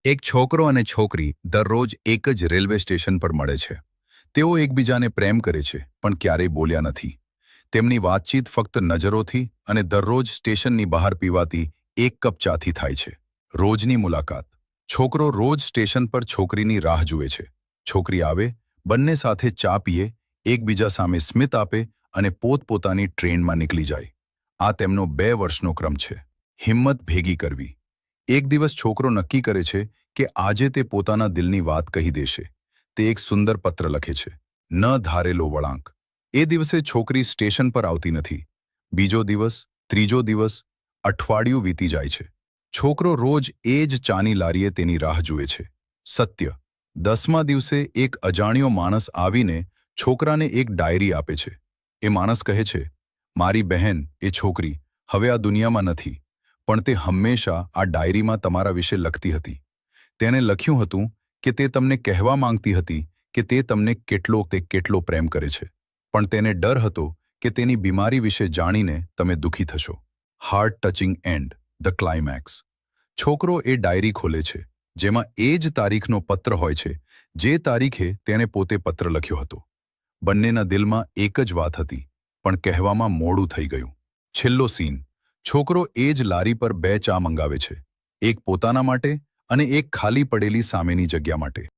એક છોકરો અને છોકરી દરરોજ એક જ રેલવે સ્ટેશન પર મળે છે. તેઓ એકબીજાને પ્રેમ કરે છે પણ ક્યારેય બોલ્યા નથી. તેમની વાતચીત ફક્ત નજરોથી અને દરરોજ સ્ટેશનની બહાર પીવાતી એક કપ ચાથી થાય છે. રોજની મુલાકાત. છોકરો રોજ સ્ટેશન પર છોકરીની રાહ જુએ છે. છોકરી આવે, બંને સાથે ચા પીએ, એકબીજા સામે સ્મિત આપે અને પોતપોતાની ટ્રેનમાં નીકળી જાય. આ તેમનો 2 વર્ષનો ક્રમ છે. હિંમત ભેગી કરવી. એક દિવસ છોકરો નક્કી કરે છે કે આજે તે પોતાના દિલની વાત કહી દેશે. તે એક સુંદર પત્ર લખે છે. ન ધારેલો વળાંક. એ દિવસે છોકરી સ્ટેશન પર આવતી નથી. બીજો દિવસ, ત્રીજો દિવસ, અઠવાડિયું વીતી જાય છે. છોકરો રોજ એ જ ચાની લારીએ તેની રાહ જુએ છે. સત્ય. 10મા દિવસે એક અજાણ્યો માણસ આવીને છોકરાને એક ડાયરી આપે છે. એ માણસ કહે છે, મારી બહેન, એ છોકરી, હવે આ દુનિયામાં નથી. પણ તે હંમેશા આ ડાયરીમાં તમારા વિશે લખતી હતી. તેને લખ્યું હતું કે તે તમને કહેવા માંગતી હતી કે તે તમને કેટલો પ્રેમ કરે છે. પણ તેને ડર હતો કે તેની બીમારી વિશે જાણીને તમે દુઃખી થશો. Heart touching and, the climax. છોકરો એ ડાયરી ખોલે છે, જેમાં એ જ તારીખનો પત્ર હોય છે, જે તારીખે તેને પોતે પત્ર લખ્યો હતો. બંનેના દિલમાં એક જ વાત હતી, પણ કહેવામાં મોડું થઈ ગયું. છેલ્લો સીન. છોકરો એ જ લારી પર 2 ચા મંગાવે છે. એક પોતાના માટે અને એક ખાલી પડેલી સામેની જગ્યા માટે.